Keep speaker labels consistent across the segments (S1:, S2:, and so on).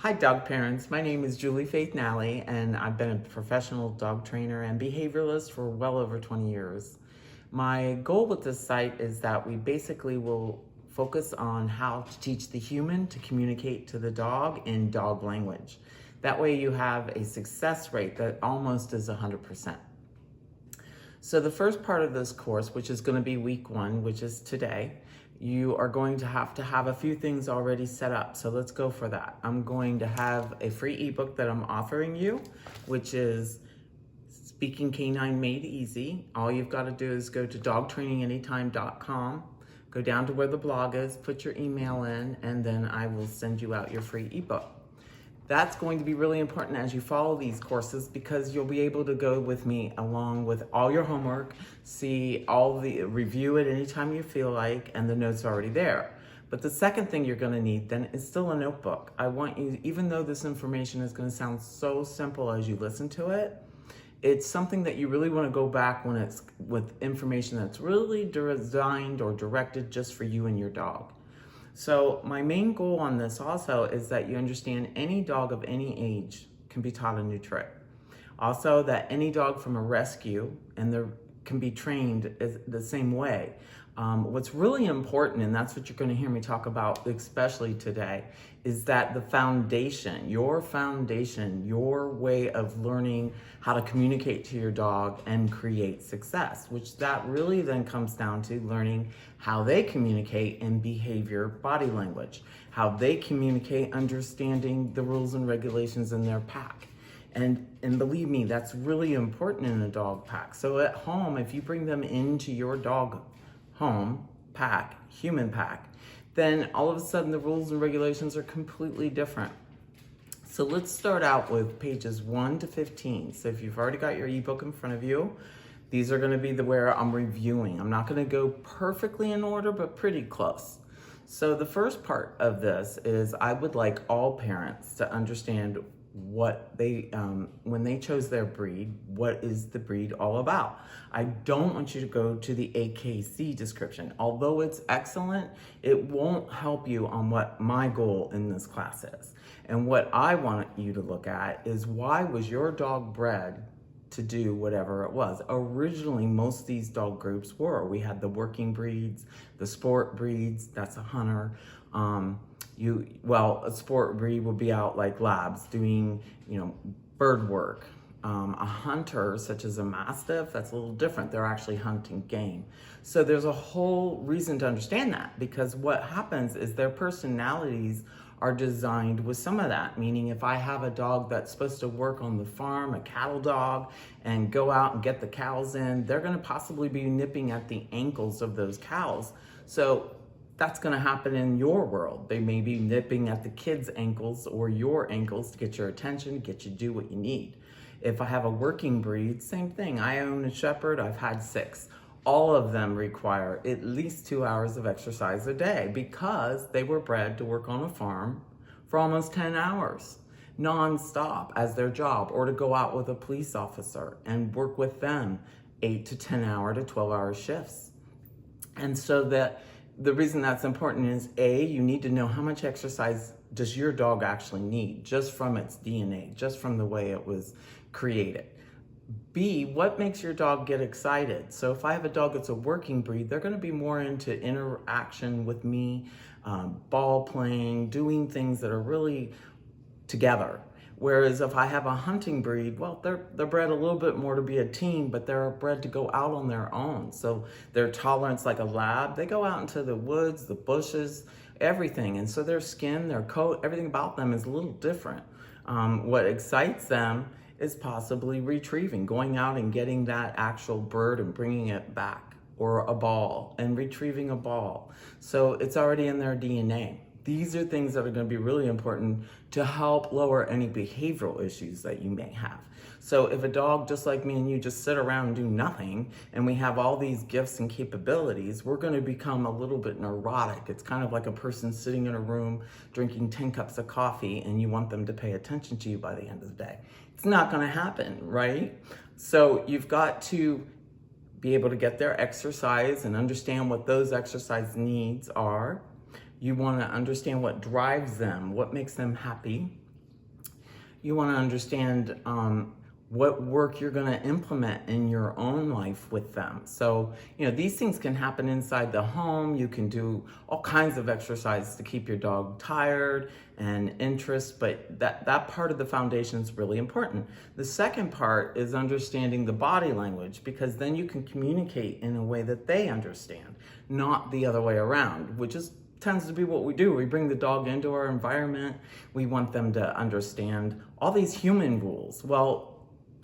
S1: Hi, dog parents. My name is Julie Faith Nally, and I've been a professional dog trainer and behavioralist for well over 20 years. My goal with this site is that we basically will focus on how to teach the human to communicate to the dog in dog language. That way, you have a success rate that almost is 100%. So, the first part of this course, which is going to be week one, which is today, you are going to have a few things already set up. So let's go for that. I'm going to have a free ebook that I'm offering you, which is Speaking Canine Made Easy. All you've got to do is go to dogtraininganytime.com, go down to where the blog is, put your email in, and then I will send you out your free ebook. That's going to be really important as you follow these courses because you'll be able to go with me along with all your homework, review it anytime you feel like, and the notes are already there. But the second thing you're going to need then is still a notebook. I want you, even though this information is going to sound so simple as you listen to it, it's something that you really want to go back when it's with information that's really designed or directed just for you and your dog. So my main goal on this also is that you understand any dog of any age can be taught a new trick. Also that any dog from a rescue can be trained the same way. What's really important, and that's what you're going to hear me talk about especially today, is that the foundation, your way of learning how to communicate to your dog and create success, which that really then comes down to learning how they communicate in behavior, body language, how they communicate, understanding the rules and regulations in their pack. And believe me, that's really important in a dog pack. So at home, if you bring them into your dog home pack, human pack, then all of a sudden the rules and regulations are completely different. So let's start out with pages 1 to 15. So if you've already got your ebook in front of you, these are going to be where I'm reviewing. I'm not going to go perfectly in order, but pretty close. So the first part of this is I would like all parents to understand what when they chose their breed, what is the breed all about? I don't want you to go to the AKC description. Although it's excellent, it won't help you on what my goal in this class is. And what I want you to look at is, why was your dog bred to do whatever it was? Originally, most of these dog groups were. We had the working breeds, the sport breeds, that's a hunter. A sport breed would be out like labs doing, bird work. A hunter, such as a mastiff, that's a little different. They're actually hunting game. So there's a whole reason to understand that, because what happens is their personalities are designed with some of that. Meaning, if I have a dog that's supposed to work on the farm, a cattle dog, and go out and get the cows in, they're going to possibly be nipping at the ankles of those cows. So that's going to happen in your world. They may be nipping at the kids' ankles or your ankles to get your attention, get you to do what you need. If I have a working breed, same thing. I own a shepherd, I've had 6. All of them require at least 2 hours of exercise a day because they were bred to work on a farm for almost 10 hours, non-stop as their job, or to go out with a police officer and work with them 8 to 10 hour to 12 hour shifts. And so the reason that's important is, A, you need to know how much exercise does your dog actually need, just from its DNA, just from the way it was created. B, what makes your dog get excited? So if I have a dog that's a working breed, they're going to be more into interaction with me, ball playing, doing things that are really together. Whereas if I have a hunting breed, well, they're bred a little bit more to be a team, but they're bred to go out on their own. So their tolerance, like a lab, they go out into the woods, the bushes, everything. And so their skin, their coat, everything about them is a little different. What excites them is possibly retrieving, going out and getting that actual bird and bringing it back, or a ball and retrieving a ball. So it's already in their DNA. These are things that are going to be really important to help lower any behavioral issues that you may have. So if a dog just like me and you just sit around and do nothing, and we have all these gifts and capabilities, we're going to become a little bit neurotic. It's kind of like a person sitting in a room drinking 10 cups of coffee and you want them to pay attention to you by the end of the day. It's not going to happen, right? So you've got to be able to get their exercise and understand what those exercise needs are. You want to understand what drives them, what makes them happy, You want to understand what work you're going to implement in your own life with them. So, these things can happen inside the home. You can do all kinds of exercises to keep your dog tired and interest, but that part of the foundation is really important. The second part is understanding the body language, because then you can communicate in a way that they understand, not the other way around, which tends to be what we do. We bring the dog into our environment. We want them to understand all these human rules. Well,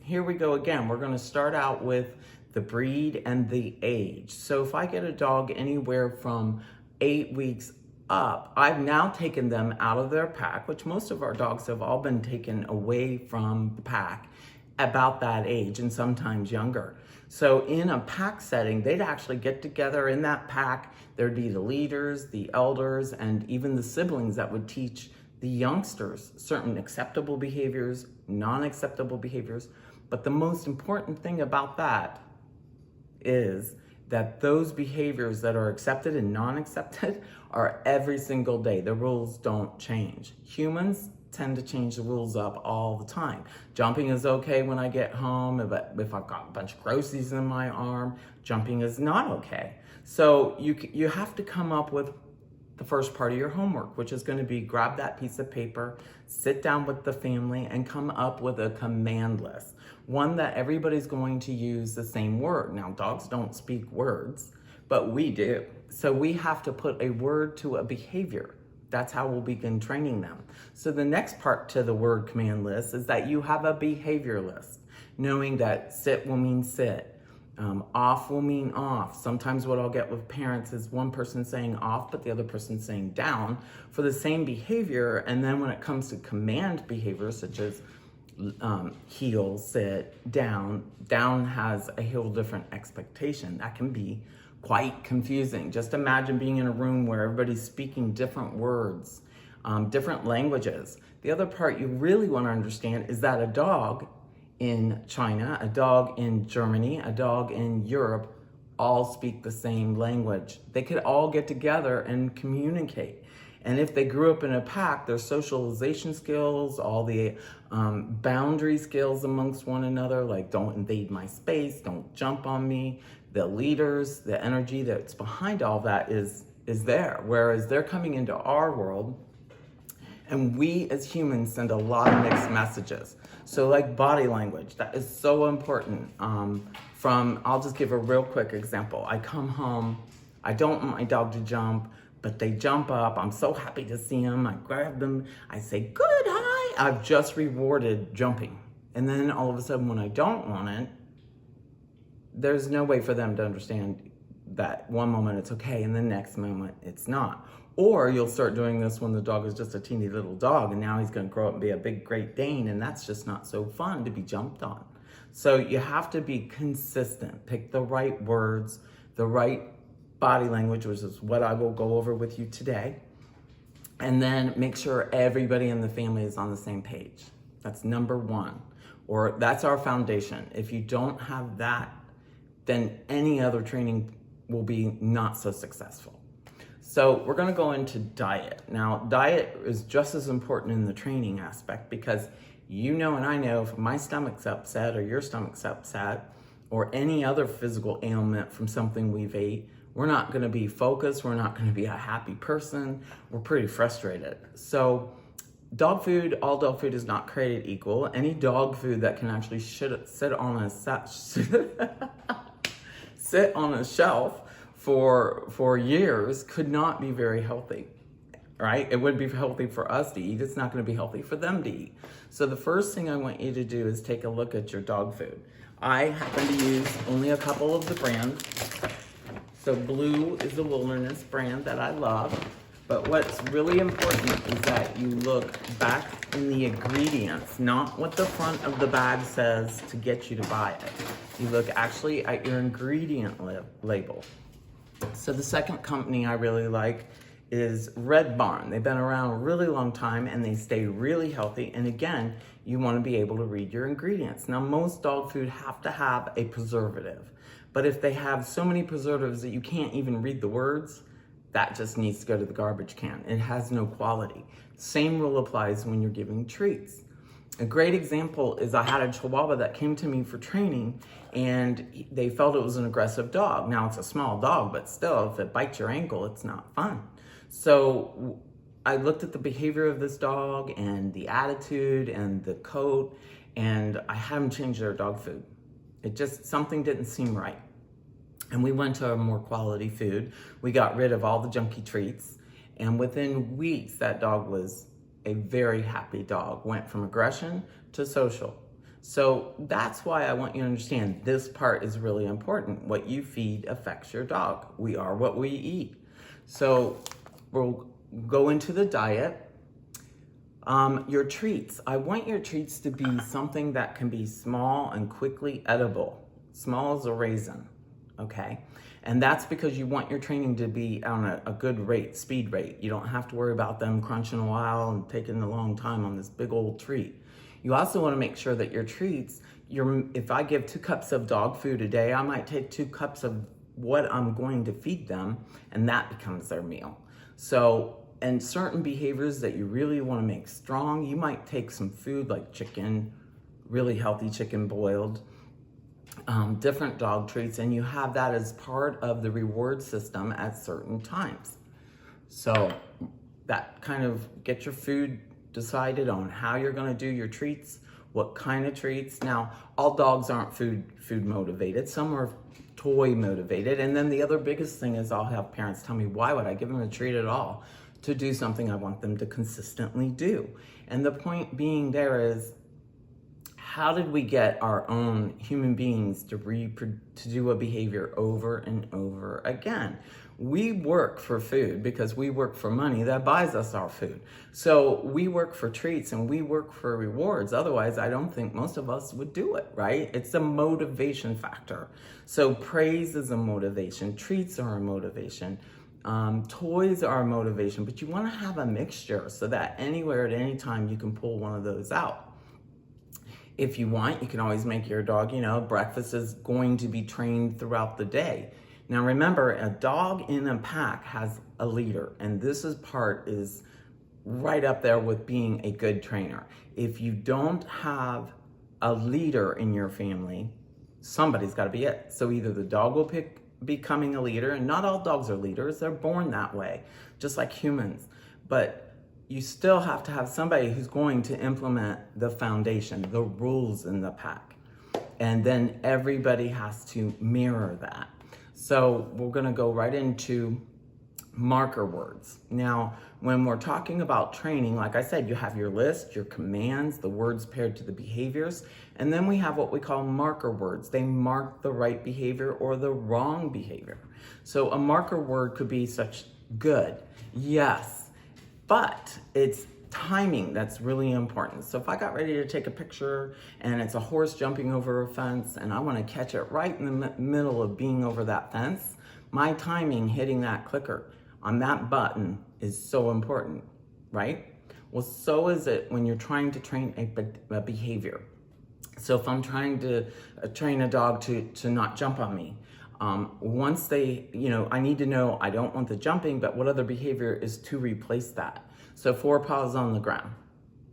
S1: here we go again. We're going to start out with the breed and the age. So if I get a dog anywhere from 8 weeks up, I've now taken them out of their pack, which most of our dogs have all been taken away from the pack about that age, and sometimes younger. So in a pack setting, they'd actually get together in that pack. There'd be the leaders, the elders, and even the siblings that would teach the youngsters certain acceptable behaviors, non-acceptable behaviors. But the most important thing about that is that those behaviors that are accepted and non-accepted are every single day. The rules don't change. Humans tend to change the rules up all the time. Jumping is okay when I get home. If I've got a bunch of groceries in my arm, jumping is not okay. So you have to come up with the first part of your homework, which is going to be grab that piece of paper, sit down with the family, and come up with a command list. One that everybody's going to use the same word. Now, dogs don't speak words, but we do. So we have to put a word to a behavior. That's how we'll begin training them. So the next part to the word command list is that you have a behavior list, knowing that sit will mean sit. Off will mean off. Sometimes what I'll get with parents is one person saying off, but the other person saying down for the same behavior. And then when it comes to command behaviors, such as heel, sit, down has a whole different expectation. That can be quite confusing. Just imagine being in a room where everybody's speaking different words, different languages. The other part you really want to understand is that a dog in China, a dog in Germany, a dog in Europe, all speak the same language. They could all get together and communicate. And if they grew up in a pack, their socialization skills, all the boundary skills amongst one another, like don't invade my space, don't jump on me, the leaders, the energy that's behind all that is there. Whereas they're coming into our world, and we as humans send a lot of mixed messages. So like body language, that is so important. I'll just give a real quick example. I come home, I don't want my dog to jump, but they jump up. I'm so happy to see them. I grab them, I say, good, hi. I've just rewarded jumping. And then all of a sudden when I don't want it, there's no way for them to understand that one moment it's okay and the next moment it's not. Or you'll start doing this when the dog is just a teeny little dog and now he's going to grow up and be a big Great Dane, and that's just not so fun to be jumped on. So you have to be consistent. Pick the right words, the right body language, which is what I will go over with you today. And then make sure everybody in the family is on the same page. That's number one, or that's our foundation. If you don't have that, then any other training will be not so successful. So we're going to go into diet. Now, diet is just as important in the training aspect, because and I know if my stomach's upset or your stomach's upset or any other physical ailment from something we've ate, we're not going to be focused. We're not going to be a happy person. We're pretty frustrated. So all dog food is not created equal. Any dog food that can actually sit on a shelf for years could not be very healthy, right? It wouldn't be healthy for us to eat. It's not going to be healthy for them to eat. So the first thing I want you to do is take a look at your dog food. I happen to use only a couple of the brands. So Blue is the Wilderness brand that I love. But what's really important is that you look back in the ingredients, not what the front of the bag says to get you to buy it. You look actually at your ingredient label. So the second company I really like is Red Barn. They've been around a really long time and they stay really healthy. And again, you want to be able to read your ingredients. Now, most dog food have to have a preservative, but if they have so many preservatives that you can't even read the words, that just needs to go to the garbage can. It has no quality. Same rule applies when you're giving treats. A great example is I had a Chihuahua that came to me for training, and they felt it was an aggressive dog. Now it's a small dog, but still, if it bites your ankle, it's not fun. So I looked at the behavior of this dog and the attitude and the coat, and I had them change their dog food. Something didn't seem right. And we went to a more quality food. We got rid of all the junky treats. And within weeks, that dog was a very happy dog, went from aggression to social. So that's why I want you to understand this part is really important. What you feed affects your dog. We are what we eat. So we'll go into the diet. Your treats. I want your treats to be something that can be small and quickly edible. Small as a raisin, okay? And that's because you want your training to be on a good rate, speed rate. You don't have to worry about them crunching a while and taking a long time on this big old treat. You also want to make sure that your treats, if I give 2 cups of dog food a day, I might take 2 cups of what I'm going to feed them, and that becomes their meal. So, and certain behaviors that you really want to make strong, you might take some food like chicken, really healthy chicken boiled, different dog treats, and you have that as part of the reward system at certain times. So that kind of get your food decided on how you're going to do your treats, what kind of treats. Now, all dogs aren't food motivated. Some are toy motivated. And then the other biggest thing is I'll have parents tell me, why would I give them a treat at all? To do something I want them to consistently do. And the point being there is, how did we get our own human beings to do a behavior over and over again? We work for food because we work for money that buys us our food. So we work for treats and we work for rewards. Otherwise, I don't think most of us would do it, right? It's a motivation factor. So praise is a motivation. Treats are a motivation. Toys are a motivation, but you want to have a mixture so that anywhere at any time you can pull one of those out. If you want, you can always make your dog, breakfast is going to be trained throughout the day. Now remember, a dog in a pack has a leader, and this part is right up there with being a good trainer. If you don't have a leader in your family, somebody's got to be it. So either the dog will pick becoming a leader, and not all dogs are leaders, they're born that way, just like humans. But you still have to have somebody who's going to implement the foundation, the rules in the pack. And then everybody has to mirror that. So we're gonna go right into marker words. Now, when we're talking about training, like I said, you have your list, your commands, the words paired to the behaviors, and then we have what we call marker words. They mark the right behavior or the wrong behavior. So a marker word could be such good, yes, but it's timing that's really important. So if I got ready to take a picture and it's a horse jumping over a fence and I want to catch it right in the middle of being over that fence, my timing hitting that clicker on that button is so important, right? Well, so is it when you're trying to train a behavior. So if I'm trying to train a dog to not jump on me, once they, I need to know I don't want the jumping, but what other behavior is to replace that? So 4 paws on the ground,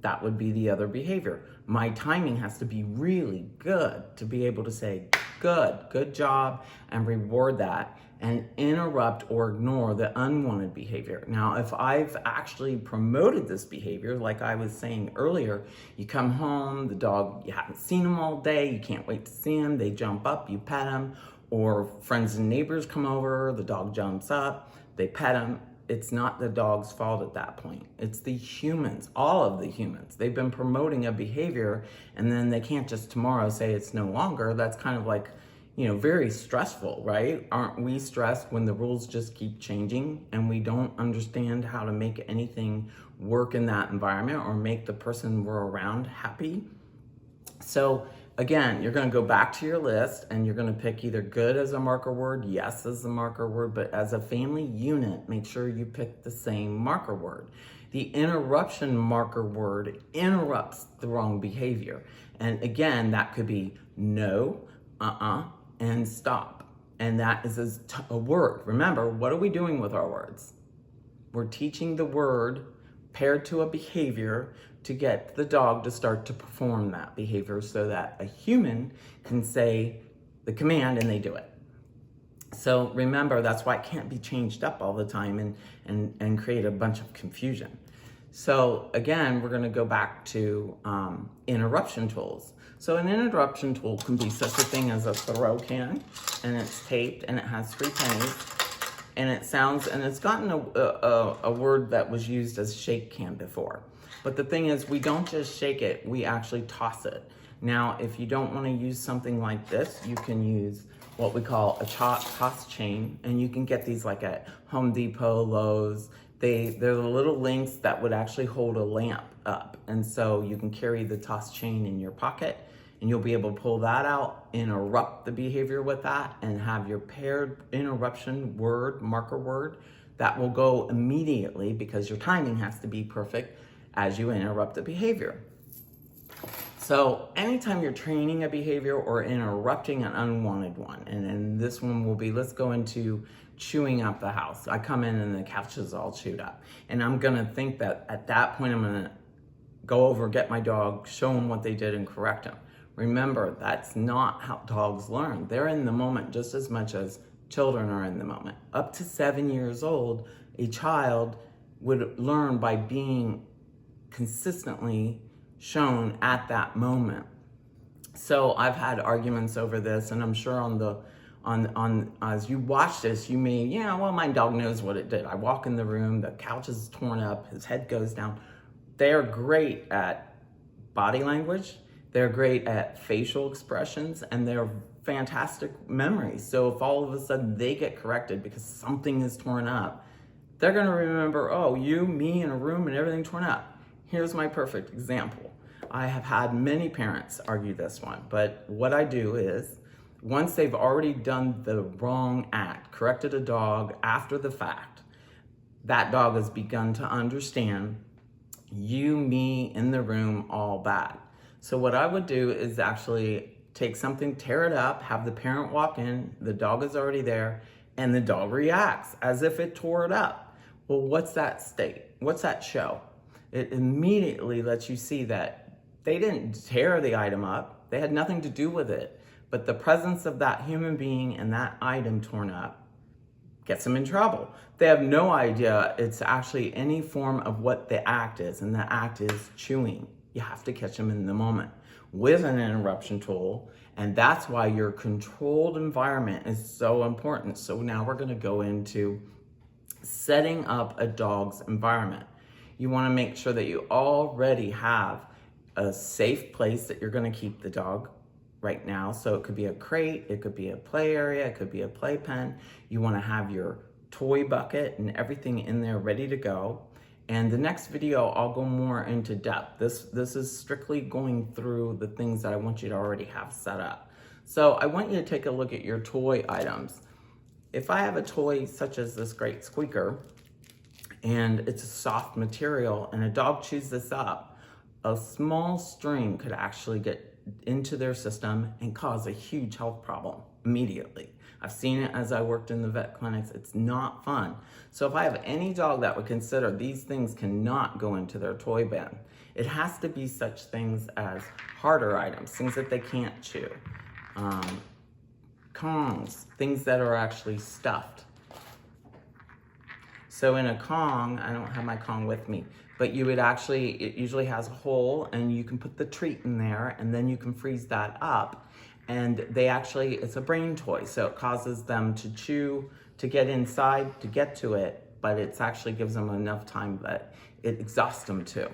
S1: that would be the other behavior. My timing has to be really good to be able to say, good job, and reward that and interrupt or ignore the unwanted behavior. Now, if I've actually promoted this behavior, like I was saying earlier, you come home, the dog, you haven't seen him all day, you can't wait to see him, they jump up, you pet him, or friends and neighbors come over, the dog jumps up, they pet him. It's not the dog's fault at that point. It's the humans, all of the humans. They've been promoting a behavior and then they can't just tomorrow say it's no longer. That's kind of like, very stressful, right? Aren't we stressed when the rules just keep changing and we don't understand how to make anything work in that environment or make the person we're around happy? So again, you're going to go back to your list and you're going to pick either good as a marker word, yes as a marker word, but as a family unit, make sure you pick the same marker word. The interruption marker word interrupts the wrong behavior. And again, that could be no, and stop. And that is a word. Remember, what are we doing with our words? We're teaching the word paired to a behavior to get the dog to start to perform that behavior so that a human can say the command and they do it. So remember, that's why it can't be changed up all the time and create a bunch of confusion. So again, we're gonna go back to interruption tools. So an interruption tool can be such a thing as a throw can, and it's taped and it has 3 pennies, and it sounds, and it's gotten a word that was used as shake can before. But the thing is, we don't just shake it, we actually toss it. Now, if you don't wanna use something like this, you can use what we call a toss chain, and you can get these like at Home Depot, Lowe's. They're the little links that would actually hold a lamp up. And so you can carry the toss chain in your pocket, and you'll be able to pull that out, interrupt the behavior with that, and have your paired interruption word, marker word, that will go immediately because your timing has to be perfect as you interrupt the behavior. So anytime you're training a behavior or interrupting an unwanted one, and this one will be, let's go into chewing up the house. I come in and the couch is all chewed up. And I'm gonna think that at that point, I'm gonna go over, get my dog, show them what they did and correct them. Remember, that's not how dogs learn. They're in the moment just as much as children are in the moment. Up to 7 years old, a child would learn by being consistently shown at that moment. So I've had arguments over this, and I'm sure as you watch this, you may, yeah, well, my dog knows what it did. I walk in the room, the couch is torn up, his head goes down. They're great at body language, they're great at facial expressions, and they're fantastic memories. So if all of a sudden they get corrected because something is torn up, they're gonna remember, oh, you, me in a room and everything torn up. Here's my perfect example. I have had many parents argue this one, but what I do is, once they've already done the wrong act, corrected a dog after the fact, that dog has begun to understand you, me, in the room, all bad. So what I would do is actually take something, tear it up, have the parent walk in, the dog is already there, and the dog reacts as if it tore it up. Well, what's that state? What's that show? It immediately lets you see that they didn't tear the item up. They had nothing to do with it. But the presence of that human being and that item torn up gets them in trouble. They have no idea it's actually any form of what the act is, and the act is chewing. You have to catch them in the moment with an interruption tool, and that's why your controlled environment is so important. So now we're gonna go into setting up a dog's environment. You wanna make sure that you already have a safe place that you're gonna keep the dog right now. So it could be a crate, it could be a play area, it could be a playpen. You wanna have your toy bucket and everything in there ready to go. And the next video, I'll go more into depth. This is strictly going through the things that I want you to already have set up. So I want you to take a look at your toy items. If I have a toy such as this great squeaker, and it's a soft material, and a dog chews this up, a small string could actually get into their system and cause a huge health problem immediately. I've seen it as I worked in the vet clinics. It's not fun. So if I have any dog that would consider these things cannot go into their toy bin, it has to be such things as harder items, things that they can't chew, Kongs, things that are actually stuffed. So in a Kong, I don't have my Kong with me, but you would actually, it usually has a hole and you can put the treat in there and then you can freeze that up. And they actually, it's a brain toy. So it causes them to chew, to get inside, to get to it, but it actually gives them enough time that it exhausts them too.